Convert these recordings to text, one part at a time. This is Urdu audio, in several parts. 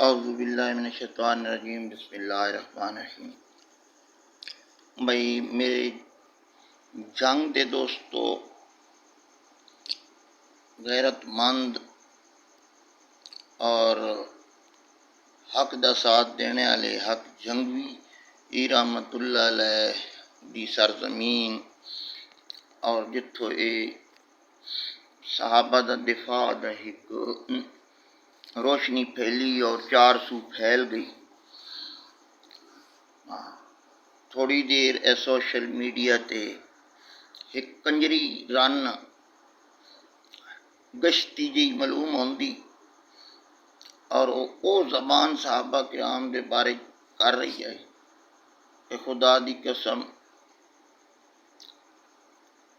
اعوذ باللہ من الشیطان الرجیم، بسم اللہ الرحمن الرحیم۔ بھائی میرے جنگ دے دوستو، غیرت مند اور حق دا ساتھ دینے والے حق جنگوی رحمت اللہ علیہ دی سرزمین اور جتھوں اے صحابہ دا دفاع دا ایک روشنی پھیلی اور چار سو پھیل گئی۔ تھوڑی دیر اے سوشل میڈیا تے ایک کنجری رن گشتی جی معلوم ہوندی اور او زبان صحابہ کرام دے بارے کر رہی ہے کہ خدا دی قسم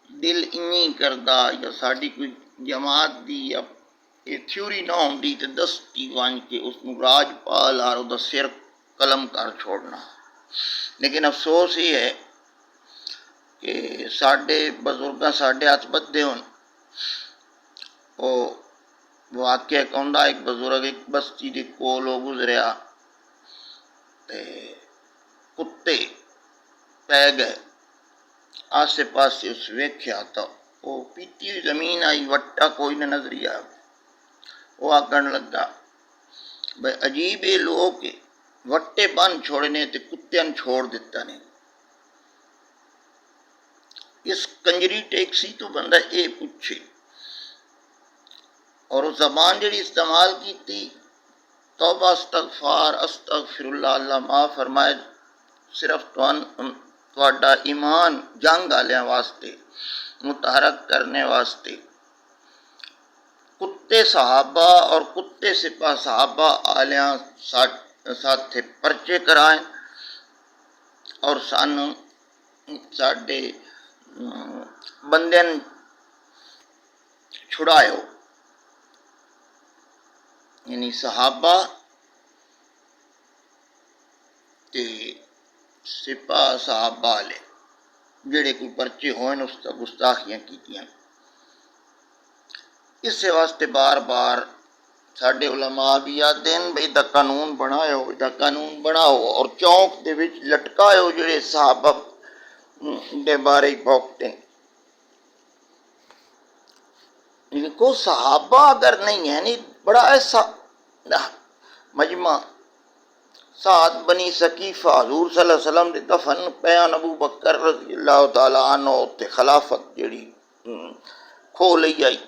دل انہی کردہ یا ساڑی کوئی جماعت دی یا یہ تھیوری نہ ہوندی تے دستی وان کے اس نو راج پال اور دا سر قلم کر چھوڑنا۔ لیکن افسوس یہ ہے کہ ساڑے بزرگاں ساڑے ہاتھ بدھے ہون۔ وہ واقعہ کوندا ایک بزرگ ایک بستی دے کولو گزریا تے کتے پہ گئے، آسے پاسے اس ویکھیا تا وہ پیتی ہوئی زمین آئی، وٹا کوئی نہ نظری آیا۔ وہ آکن لگا بھئی عجیب یہ لوگ وٹے بن چھوڑنے تے کتیاں چھوڑ دیتا نہیں۔ اس کنجری ٹیکسی تو بندہ اے پوچھے اور وہ زبان جڑی استعمال کی تھی، توبہ استغفار استغفر اللہ، اللہ معاف فرمائے، صرف تواڈا ایمان جنگ آلیاں واسطے متحرک کرنے واسطے۔ کتے صحابہ اور کتے سپاہ صحابہ آلیاں ساتھے پرچے کرائیں اور سانو ساڑے بندین چھڑائے ہو، یعنی صحابہ تے سپاہ صحابہ لے جڑے کوئی پرچے ہوئیں اس کا گستاخیاں کیتیاں۔ اس سے واسطے بار بار ساڑے علماء بھی آتے ہیں بھئی دا قانون بناؤ، دا قانون بناؤ اور چونک دے وچ لٹکائے ہو جڑے صحابہ دے بارے بھوکتے ہیں۔ کو صحابہ اگر نہیں ہے نہیں بڑا ایسا مجمع سعد بنی ثقیفہ حضور صلی اللہ علیہ وسلم دے دفن پیان ابو بکر رضی اللہ تعالیٰ عنہ تے خلافت جڑی کھو لئی آئی۔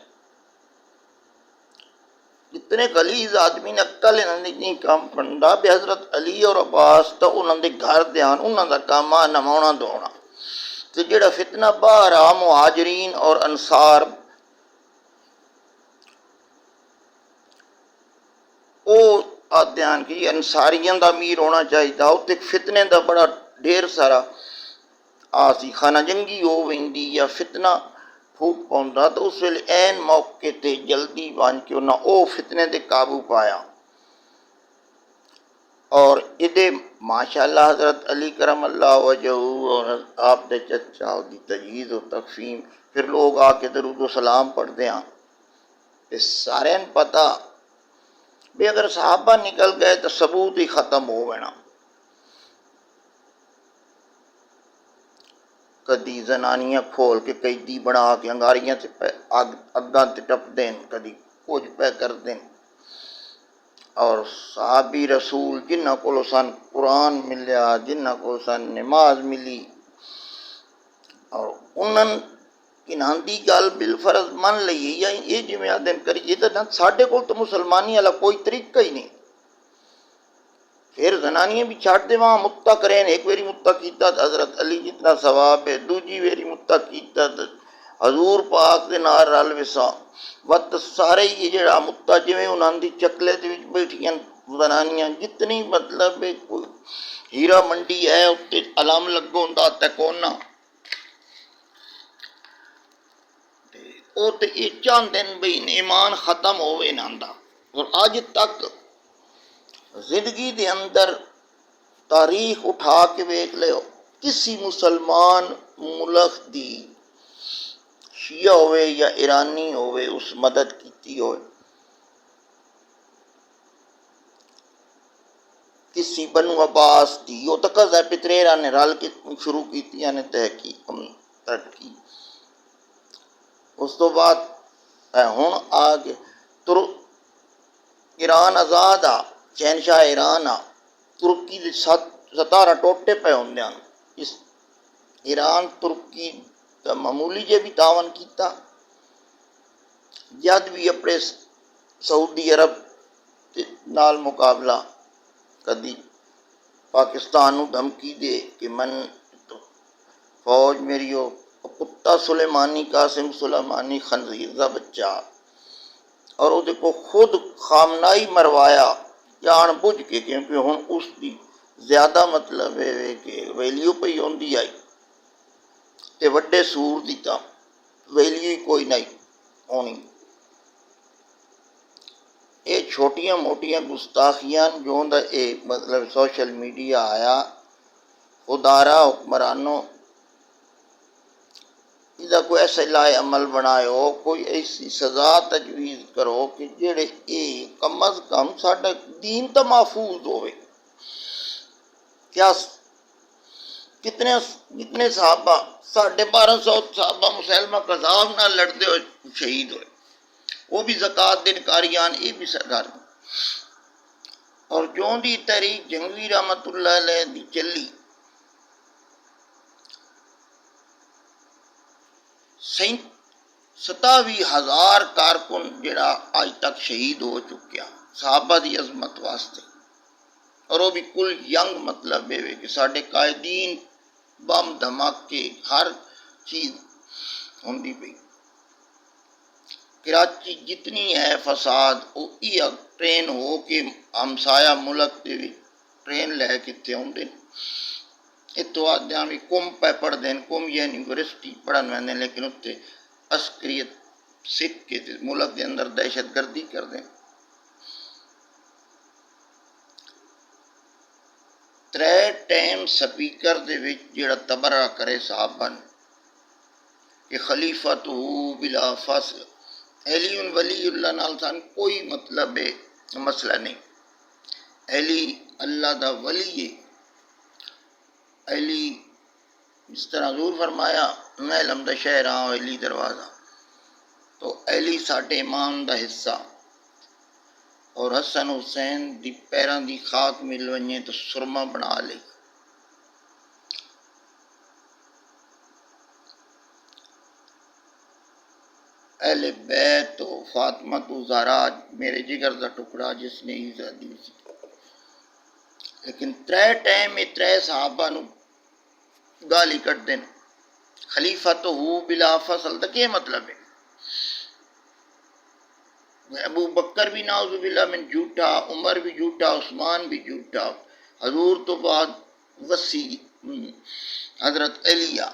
اتنے غلیظ آدمی نے عقل انہوں نے نہیں کام پڑھا بے حضرت علی اور عباس تا انہوں نے گھر دیان انہوں نے کام نمونا دونا تو جڑا فتنہ باہر آ مہاجرین اور انصار او آدھیان کی انصاریاں دا امیر ہونا چاہیے تھا، اتنے فتنے دا بڑا ڈھیر سارا آسی خانہ جنگی ہو ویندی یا فتنہ پھوک پوندا تو اس ویلے این موقع تے جلدی بان کے انہاں او فتنے دے قابو پایا۔ اور ادھے ماشاءاللہ حضرت علی کرم اللہ وجہ اور آپ دے چچا دی تجہیز و تقفیم، پھر لوگ آ کے درود و سلام پڑھ دیاں۔ اس سارے ان پتہ بھی اگر صحابہ نکل گئے تو ثبوت ہی ختم ہو گیا۔ کدی زنانیاں کھول کے قیدی بنا کے انگاریاں سے اگاں تے ٹپ دیں، کدی کچھ پہ کر دیں۔ اور صحابی رسول جنہ کو سن قرآن ملیا، جنہ کو سن نماز ملی اور انہاں انہاں دی گل بالفرض من لئیے یا یہ جمعہ دن کریے تو ساڑھے کو تو مسلمانی والا کوئی طریقہ ہی نہیں۔ پھر زنانیاں بھی چھاڑ دے وہاں متہ کریں، ایک ویری متہ کیتا حضرت علی جتنا ثواب ہے، دوجی ویری متہ کیتا حضور پاک دے نال رل وسا وقت سارے یہ جڑا متہ جویں انہاں دی چکلے دے وچ بیٹھیاں زنانیاں جتنی مطلب کوئی ہیرا منڈی ہے اتنے علم لگو ہوندا تے کونا او تے یہ چاہندے بھئی ایمان ختم ہوئے انہاں دا۔ اور آج تک زندگی دے اندر تاریخ اٹھا کے ویکھ لو کسی مسلمان ملک دی شیعہ ہوئے یا ایرانی ہوئے اس مدد کیتی ہوئے۔ کسی بنو عباس دی وہ تو قضا پتریرا نے رل کے شروع کی نے تحقیق ترقی اس تو بعد ہوں آ کے ایران آزاد آ شہنشاہ ایران آ ترکی کے 17 ٹوٹے پے ہوں اس ایران ترکی کا معمولی جے بھی تعاون کیتا جد بھی اپنے سعودی عرب نال مقابلہ کدی پاکستان نو دھمکی دے کہ من فوج میری وہ کتا سلیمانی قاسم سلیمانی خنزیر کا بچہ اور وہ کو خود خامنائی مروایا جان بوجھ کے کیونکہ ہوں اس کی زیادہ مطلب ہے کہ ویلیو پہ آئی آئی تے وڈے سور دی تا ویلیو ہی کوئی نہیں ہونی یہ چھوٹیاں موٹیاں گستاخیاں جو مطلب سوشل میڈیا آیا خدارا حکمرانوں یہ کوئی ایسا لائے عمل بناؤ کوئی ایسی سزا تجویز کرو کہ جڑے کم از کم ساڈا دین تو محفوظ ہوئے کیا کتنے صحابہ 1250 صحابہ مسلمہ کذاب نہ لڑتے ہوئے شہید ہوئے وہ بھی زکوٰۃ دن کاریان یہ بھی سرکار اور جو دی تحریک جنگوی رحمت اللہ علیہ دی چلی 27,000 کارکن جڑا آج تک شہید ہو چکیا صحابہ دی عظمت واسطے اور وہ بھی کل ینگ مطلب ہے کہ ساڈے قائدین بم دھماکے ہر چیز ہوندی پئی کراچی جتنی ہے فساد وہ ٹرین ہو کے ہمسایا ملک دے ٹرین لے کے اتنے آتے اتوں آدھا بھی کم پہ پڑھتے ہیں کم یونیورسٹی پڑھن وے لیکن اتنے عسکریت سکھ کے ملک کے اندر دہشت گردی کرتے ہیں 3 ٹائم سپیکر دے وچ جڑا تبرہ کرے صحابہ کہ خلیفۃ بلا فصل علی ولی اللہ نال سان کوئی مطلب ہے مسئلہ نہیں علی اللہ دا ولی ہے علی اس طرح حضور فرمایا میں لمدہ شہر ہاں علی دروازہ تو علی ساڈے امام دا حصہ اور حسن حسین دی پیران دی خاک مل ونجے تو سرما بنا لے اہل بیت تو فاطمہ تو زہرا میرے جگر دا ٹکڑا جس نے عیسیٰ دی سی لیکن 3 ٹائم 3 صحابہ نو گالی کٹ دین خلیفہ تو ہو بلا فصل دا کیا مطلب ہے ابو بکر بھی نعوذ باللہ من جھوٹا عمر بھی جھوٹا عثمان بھی جھوٹا حضور تو بعد وسیع حضرت علیہ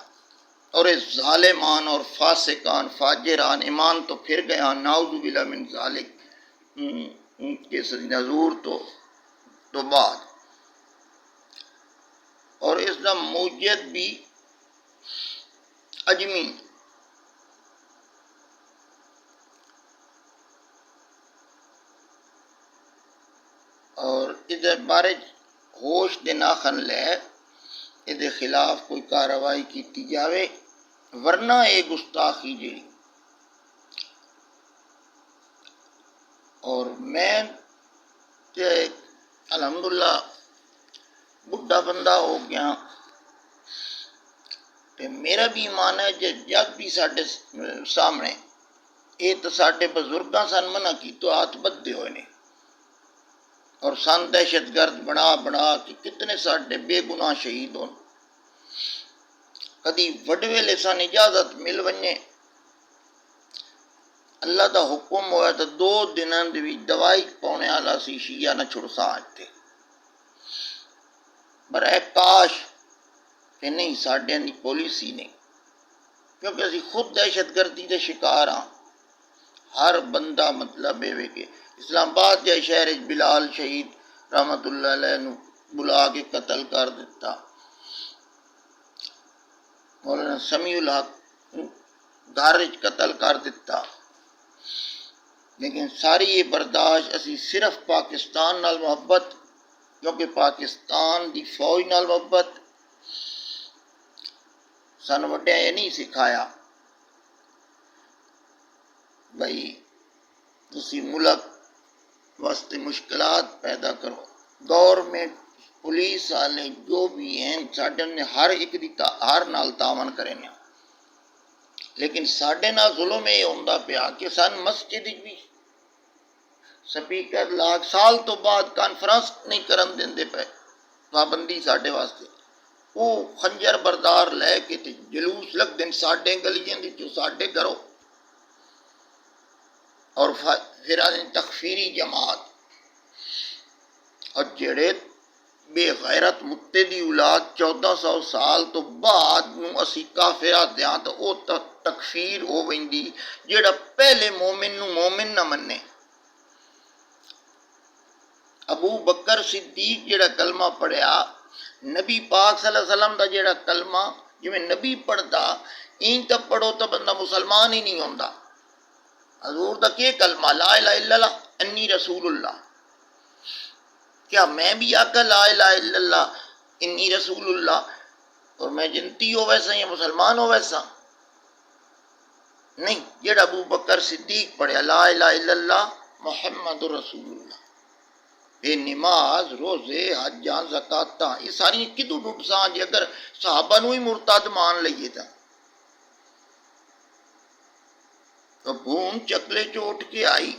اور ظالمان اور فاسقان فاجران ایمان تو پھر گیا نعوذ باللہ من ذالک کے حضور تو بعد اور اس کا موجد بھی اجمی اور اس بارے ہوش دے ناخن لے اس خلاف کوئی کارروائی کی جاوے ورنہ یہ گستاخی جی اور میں الحمدللہ بڈھا بندہ ہو گیا تے میرا بھی ایمان ہے جب بھی ساڈے سامنے یہ تو ساڈے بزرگاں سن منع کی تو ہاتھ بدھے ہوئے نے اور سن دہشت گرد بنا کے کتنے ساڈے بے گناہ شہید ہون کدی وڈ ویلے سان اجازت مل ونجے اللہ دا حکم ہوا تو 2 دناں دے وچ دوائی پاؤنے والا سی شیعہ نہ چھڑساں تے پر اے کاش کہ نہیں ساڈے دی پالیسی نہیں کیونکہ اسی خود دہشت گردی دے شکار ہاں ہر بندہ مطلب ہے کہ اسلام آباد جائے شہر بلال شہید رحمت اللہ علیہ نو بلا کے قتل کر دیتا مولانا سمیع الحق گھر قتل کر دیتا لیکن ساری یہ برداشت اسی صرف پاکستان نال محبت کیونکہ پاکستان دی فوج نال محبت سن وڈیا یہ نہیں سکھایا بھائی تسی ملک واسطے مشکلات پیدا کرو. گورنمنٹ پولیس والے جو بھی ہیں ساڈے نے ہر ایک دی ہر نال تعاون کرے نے، لیکن ساڈے نال ظلم یہ ہوندا پیا کہ سن مسجد بھی سپیکر لاکھ سال تو بعد کانفرنس نہیں کرن دیندے پے، پابندی ساڈے واسطے. وہ خنجر بردار لے کے تے جلوس لگ دین ساڈے گلیاں دی جو ساڈے گھروں، اور پھر آدھیں تکفیری جماعت. اور جڑے بے غیرت متے دی اولاد 1400 سال تو بعد اسی کافر دیاں تو وہ تکفیر ہو ویندی جڑا پہلے مومن نو مومن نہ منے. ابو بکر صدیق جڑا کلمہ پڑھیا نبی پاک صلی اللہ علیہ وسلم دا جڑا کلمہ جویں نبی پڑھدا این تا پڑھو تو بندہ مسلمان ہی نہیں ہوندا. حضور دا کہ کلمہ لا الہ الا اللہ انی رسول اللہ. کیا میں بھی آقا لا الہ الا اللہ انی رسول اللہ اور میں جنتی ہو ویسا یا مسلمان ہو ویسا؟ نہیں. جڑا ابو بکر صدیق پڑھیا لا الہ الا اللہ محمد رسول اللہ، یہ نماز روزے حجاں زکاتاں یہ ساری کدو ڈٹ سان جی اگر صحابہ نو ہی مرتد مان لئیے تو بھون چکلے چوٹ کے آئی.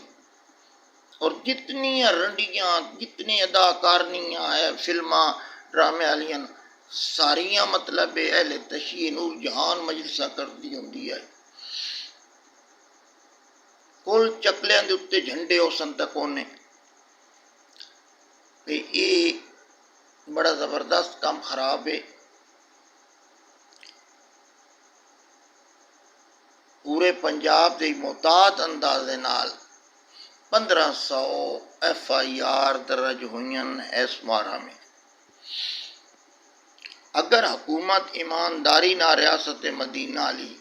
اور جتنی رنڈیاں جتنی اداکارنیاں فلماں ڈرامے والیاں ساریاں مطلب اہل تشیع نور جہان مجلسہ کر دی ہوندی ہے. کل چکلیاں دے اتے جھنڈے ہو سن تک ہونے. یہ بڑا زبردست کام خراب ہے. پورے پنجاب دے محتاط اندازے نال 1500 ایف آئی آر درج ہوئیں اس مارا میں. اگر حکومت ایمانداری نہ ریاست مدینہ لی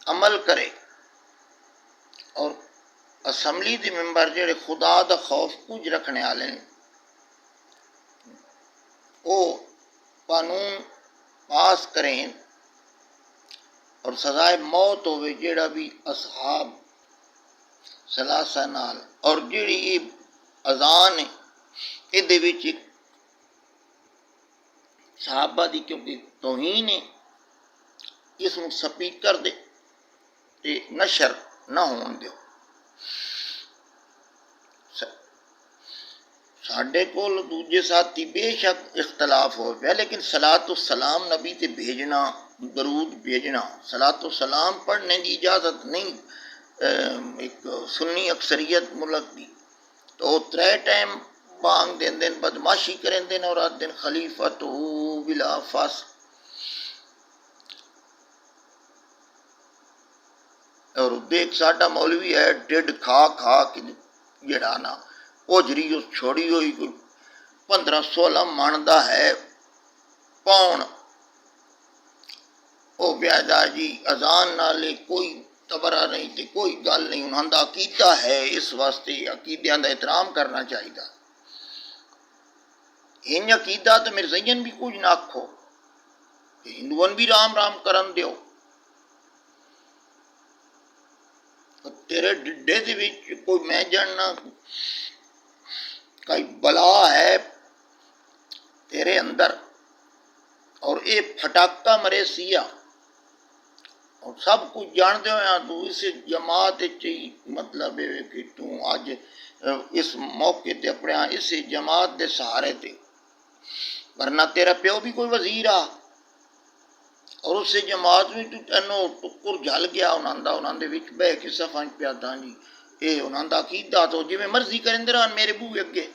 عمل کرے اور اسمبلی دے ممبر جڑے خدا دا خوف کچھ رکھنے والے ہیں وہ قانون پاس کریں اور سزائے موت ہوئے جیڑا بھی اصحاب ثلاثہ نال. اور جیڑی یہ اذان ہے یہ دے وچ صحابہ دی کیونکہ توہین ہے اس میں سپیکر دے نشر نہ ہون دیو. ساڈے کول دوجے ساتھی بے شک اختلاف ہو پیا لیکن صلاۃ السلام نبی تے بھیجنا درود بھیجنا صلاۃ السلام پڑھنے دی اجازت نہیں ایک سنی اکثریت ملک دی تو ترے ٹائم بانگ دین دین بدماشی کریں دین اور آدھ دن خلیفت بلا فاس. اور دیکھ ساڈا مولوی ہے ڈیڈ کھا کھا کے جڑانا اوجری اس چھوڑی ہوئی کوئی 15-16 من دا ہے پاؤن او بیادا جی اذان نالے کوئی تبرہ نہیں تے کوئی گل نہیں. انہاں دا عقیدہ ہے اس واسطے عقیدیاں دا احترام کرنا چاہیے. ان عقیدہ تو میرے زین بھی کچھ نہ آکھو ہندوان بھی رام رام کرن دیو. تیرے ڈڈے دے وچ کوئی میں جاننا کئی بلا ہے تیرے اندر اور اے پھٹاکا مرے سیا اور سب کچھ جانتے ہوئے تو اس جماعت چی مطلب ہے کہ تو آج اس موقع تے اپنے اس جماعت دے سہارے تے ورنہ تیرا پیو بھی کوئی وزیر آ اور اس جماعت میں تو ٹکر جھل گیا انہاں دے وچ بہ کے صفاں پیا تھا جی اے انہاں دا عقیدہ تو جویں مرضی کریں دے رہن میرے بوئے اگے.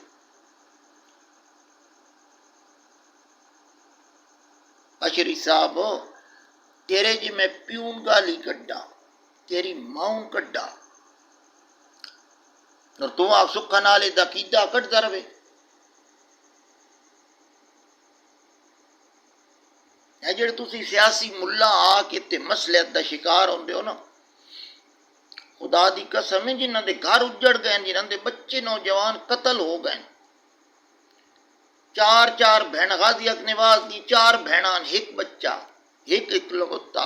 اشری صاحب تیرے جی میں پیون گالی کڈا تیری ماؤں کڈا اور تو آپ سکھا نالے دا عقیدہ کڈدا رہے. ہے جڑے تسی سیاسی ملا آ کے تے مسلحت دا شکار ہوندے ہو نا، خدا دی قسم ہے جنہاں دے گھر اجڑ گئے، جنہاں دے بچے نوجوان قتل ہو گئے، چار چار بہن غازی اکنواز دی 4 بہناں، ایک بچہ، ایک اکلوتا،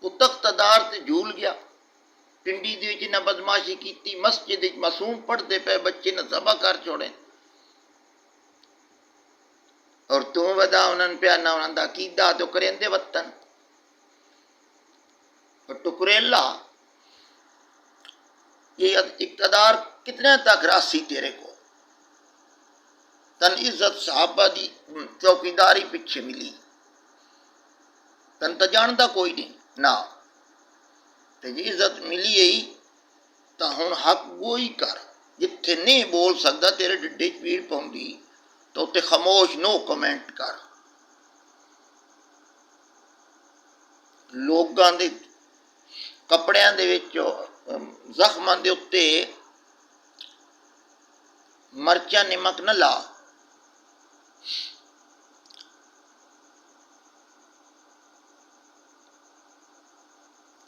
وہ تختدار تے جھول گیا، پنڈی دے وچ نہ بدماشی کیتی، مسجد وچ معصوم پڑھدے پے بچے نہ ذبح کر چھوڑے، اور تو ودا انہاں پیا نہ انہاں دا عقیدہ تو کریندے وطن اور ٹکریلا، یہ اقتدار کتنے تک راسی تیرے کو؟ تن عزت صحابہ دی چوکیداری پیچھے ملی، تن تا جاندا کوئی نہیں نہ، تے جی عزت ملی ہے تا ہن حق گوئی کر، جتھے نہیں بول سکدا تیرے ڈڈے چ پیڑ پوندی تو تے خاموش نو کمنٹ کر، لوگاں دے کپڑیاں دے وچ زخماں دے اُتے مرچاں نمک نہ لا،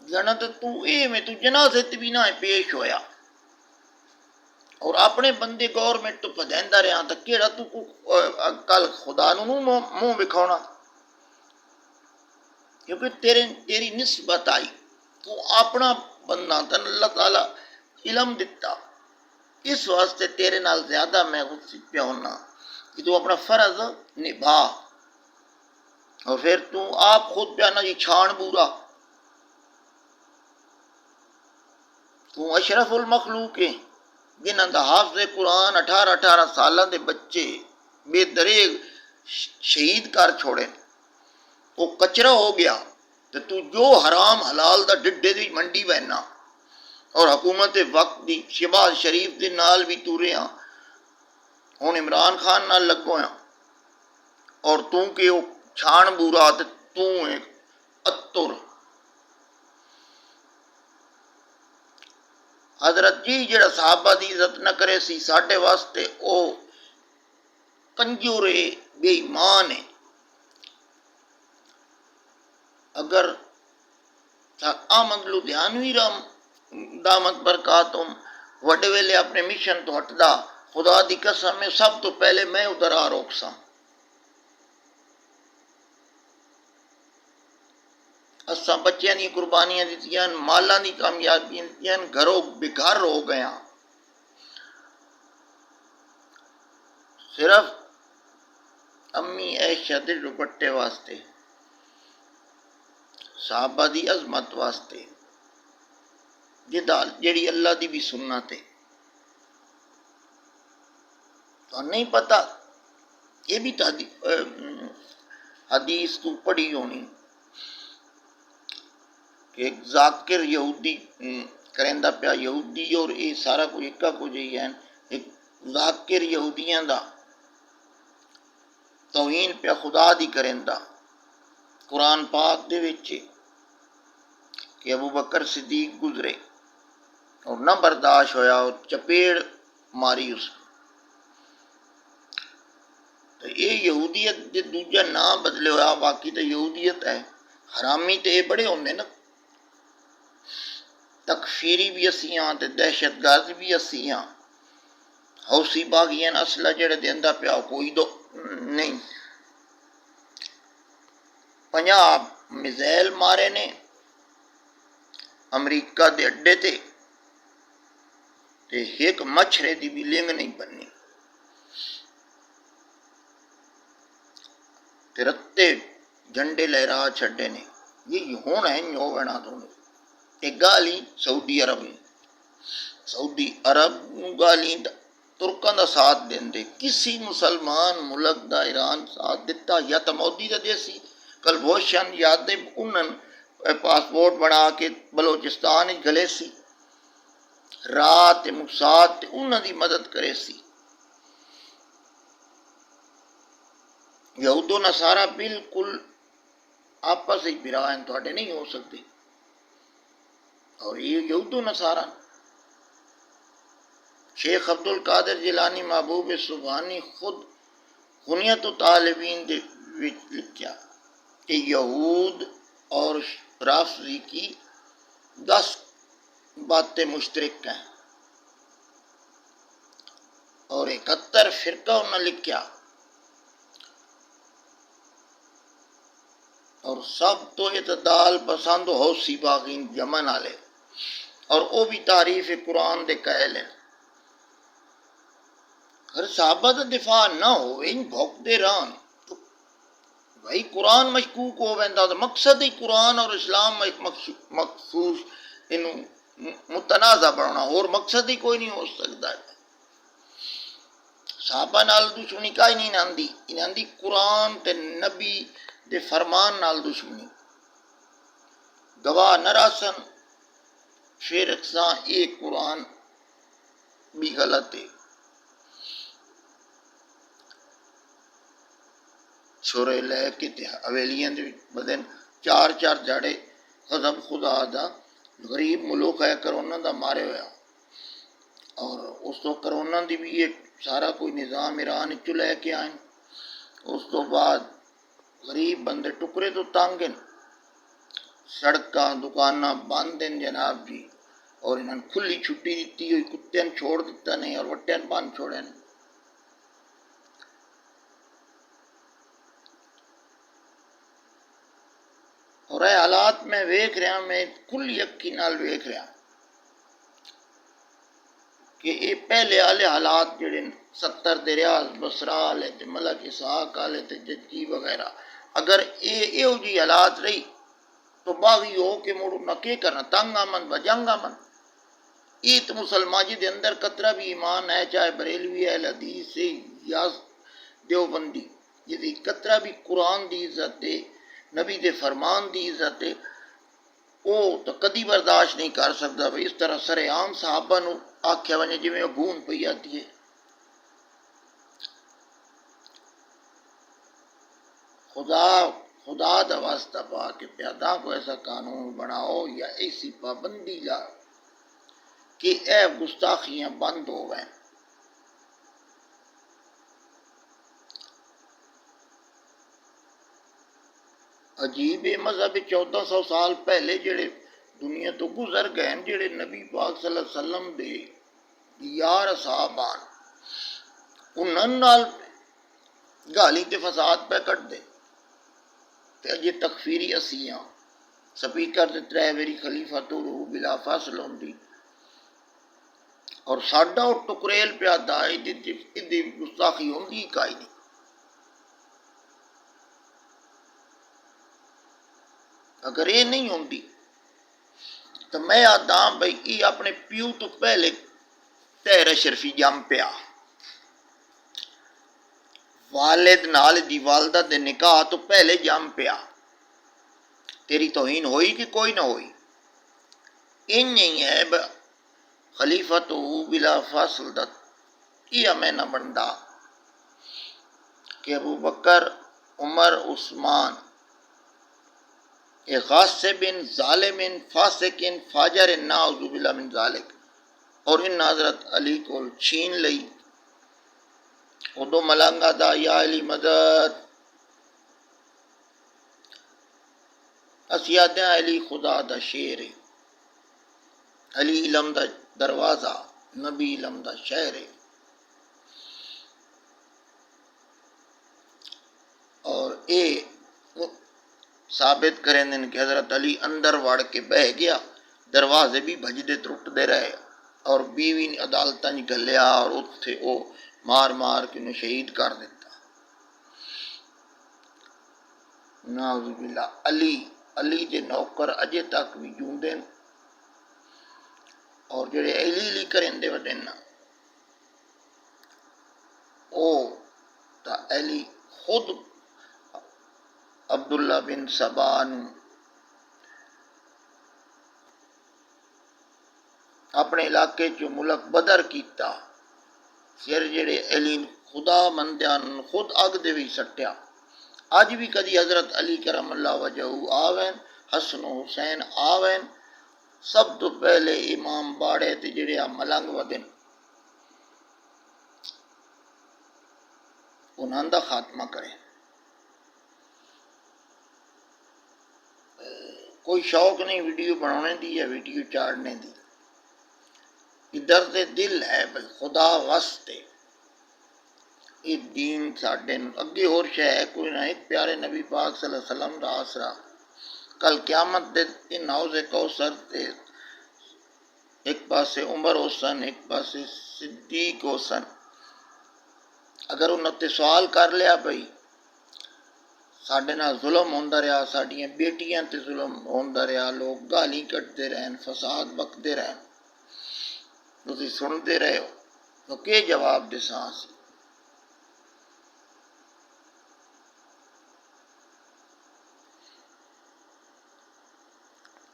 جانا تو اے میں تو جنازے تے بھی نہ پیش ہویا، اور اپنے بندے گورنمنٹ تو پدیندا رہا تا کیڑا تو کل خدا نو منہ وکھاونا، کیونکہ تیری نسبت آئی، تو اپنا بندہ تن اللہ تعالیٰ علم دتا، اس واسطے تیرے نال زیادہ میں غصے پہ ہونا کہ تو اپنا فرض نبھا، اور پھر تو آپ خود پہ آنا جی چھان بورا، تو اشرف المخلوق ہے، جنہاں دا حافظ قرآن 18 سالاں دے بچے بے دریغ شہید کر چھوڑے، وہ کچرا ہو گیا، تو جو حرام حلال دا ڈڈے دی منڈی بہنا، اور حکومت وقت دی شہباز شریف دے نال بھی تورے ہاں، ہن عمران خان نال لگو ہاں، اور تو کہ وہ چھان بورا تے تو ایک اتر، حضرت جی جڑا صحابہ دی عزت نہ کرے سی ساڈے واسطے او کنجور ہے، بے ایمان ہے، اگر احمد لدھیانوی رام دامت برکاتہم وڈے ویلے اپنے مشن تو ہٹدا، خدا دی قسم میں سب تو پہلے میں ادھر آ روک سا، اساں بچیاں دی قربانیاں دتیاں، مالاں دی کامیابیاں دتیاں، گھروں بگھر ہو گیا، صرف امی عائشہ دے دوپٹے واسطے، صحابہ دی عظمت واسطے، جیڑی اللہ دی بھی سنت ہے، تو نہیں پتہ، یہ بھی حدیث تو پڑھی ہونی کہ ایک ذاکر یہودی کرندہ پیا، یہودی اور یہ سارا کچھ اکا کچھ ہی ہے، ایک ذاکر یہودیاں دا توہین پیا خدا دی کرندہ، قرآن پاک دے وچ کہ ابو بکر صدیق گزرے اور نہ برداشت ہویا اور چپیڑ ماری اس کو، تو یہ یہودیت دے دوجا نام بدلے ہویا، باقی تو یہودیت ہے، حرامی تے یہ بڑے ہوندے نا، تکفیری بھی اسی ہاں تے دہشت گرد بھی اسی ہاں، حوثی باغیان اسلحہ جڑے دیندا پیا کوئی دو نہیں، 50 میزائل مارے نے امریکہ دے اڈے تے ایک مچھرے دی بھی لنگ نہیں بننی، تے رتے جھنڈے لہرا چھڈے نے، یہ ہونا ہے نو بنا تو تے گالی سعودی عرب نے، سعودی عرب گالی ترکاں دا ساتھ دیندے، کسی مسلمان ملک دا ایران ساتھ دیتا یا تا مودی دا دیسی، کلبھوشن یاد انہاں پاسپورٹ بنا کے بلوچستان گلے سی، رات مقصاد انہاں دی مدد کرے سی، یہود و نصارہ بالکل آپس ہی برا ہیں، تھوڑے نہیں ہو سکتے، اور یہ یہود و نصارہ، شیخ عبد القادر جیلانی محبوب سبحانی خود غنیت و طالبین دے وچ لکھیا کہ یہود اور رافضی کی 10 باتیں مشترک ہیں اور 71 فرقہ انہوں نے لکھیا، اور سب تو اعتدال پسند حوثی باغین یمن والے، اور وہ بھی تعریف قرآن دے قائل ہیں۔ اگر صحابہ دا دفاع نہ ہو ان بھوکتے رہن تو بھائی قرآن مشکوک ہو ویندا، تو مقصد ہی قرآن اور اسلام مخصوص انہوں متنازع بنانا، اور مقصد ہی کوئی نہیں ہو سکتا۔ صحابہ نال دشمنی کا ہی نہیں آندی، ان آندی قرآن تے نبی دے فرمان نال دشمنی، گواہ نہ راسن پھر اکساں ایک قرآن بھی غلط ہے۔ چھوڑے لے کے تے حویلیاں دے بدن 4 جاڑے غضب خدا دا، غریب ملک ہے کرونا دا مارے ہویا، اور اس تو کرونا دی بھی ایک سارا کوئی نظام ایران چو لے کے آئیں، اس تو بعد غریب بندے ٹکرے تو تنگ ہیں، سڑکاں دکاناں بند ہیں جناب جی، اور انہوں نے کھلی چھٹی دیتی ہوئی، کتیں چھوڑ دیتا نہیں اور وٹیں بند چھوڑیں۔ اور اے حالات میں ویکھ رہا، میں کل یقین نال ویکھ رہا کہ یہ پہلے والے حالات جڑے 70 دے ریاض بسرا والے تے ملک اسحاق والے تے ججی وغیرہ، اگر یہ جی حالات رہی تو باغی ہو کے مڑ نہ کے کرنا، تنگ آمن بجنگ آمن۔ یہ تو مسلمان جی دے اندر قطرہ بھی ایمان ہے، چاہے بریلوی ہے حدیث سے یا دیوبندی، یہ قطرہ بھی قرآن دی عزت ہے، نبی دے فرمان دی عزت ہے، وہ تو کدی برداشت نہیں کر سکتا بھائی اس طرح سر عام صحابہ نو آکھیا وجہ جی میں گون پئی آتی ہے۔ خدا دا واسطہ پا کے پیادا کو ایسا قانون بناؤ یا ایسی پابندی لاؤ کہ اے گستاخیاں بند ہو گئے۔ عجیب مذہب 1400 سال پہلے جڑے دنیا تو گزر گئے، جڑے نبی پاک صلی اللہ علیہ وسلم دے یار صحابان، انہاں نال گالی تے فساد پہ کٹ دے تے اجے تکفیری اسیاں سپیکر تے 3 واری خلیفہ تو روح بلا فاصل ہوندی، اور ساڈا وہ ٹکریل پیادا دی گستاخی ہوندی کائی نہیں۔ اگر یہ نہیں ہوندی تو میں آدھا بھائی یہ اپنے پیو تو پہلے تیر شرفی جم پیا، والد نال دی والدہ دے نکاح تو پہلے جم پیا، تیری توہین ہوئی کہ کوئی نہ ہوئی؟ ان نہیں ہے خلیفہ تو بلا فاصل دا یہ میں نہ بندا کہ ابو بکر عمر عثمان غاصب ظالم فاسق فاجر نعوذ باللہ من ذالک، اور ان حضرت علی کو چھین لئی ادو ملنگا دا یا علی مدد، اسیادہ علی خدا دا شیر ہے، علی علم دا دروازہ، نبی علم دا شہر ہے۔ اور اے ثابت کریں دن کہ حضرت علی اندر وڑ کے بہ گیا، دروازے بھی بھجدے ٹرٹ دے رہے، اور بیوی نے عدالتاں گلیا اور اتھے او مار مار کے انہیں شہید کر دیتا۔ نعوذ باللہ، علی دے نوکر اجے تک بھی جوندے، اور جڑے علی کریں دے وڈن او تا علی خود عبداللہ بن سبا نو اپنے علاقے چو ملک بدر کیتا، پھر جڑے علی خدا مندیاں خود اگ دے بھی سٹیا۔ اج بھی کدی حضرت علی کرم اللہ وجہہ آوین، حسن و حسین آوین، سب تو پہلے امام باڑے تے جڑے ملنگ ودن انہاں دا خاتمہ کریں۔ کوئی شوق نہیں ویڈیو بنانے دی یا ویڈیو چاڑنے دی. یہ درد دل ہے بھائی خدا واسطے یہ دین ساڈے اگے اور شے ہے کوئی نہ. ایک پیارے نبی پاک صلی اللہ علیہ وسلم دا آسرا کل قیامت دے ان حوض کوثر تے ایک پاسے عمر حسن ایک پاسے صدیق حسن. اگر انہوں تے سوال کر لیا بھائی ساڈے نال ظلم ہوندا رہا ساڈیاں بیٹیاں تے ظلم ہوندا رہا لوگ گالی کٹتے رہن فساد بکتے رہن تسی سنتے رہے ہو تو کہ جواب دساں اسی؟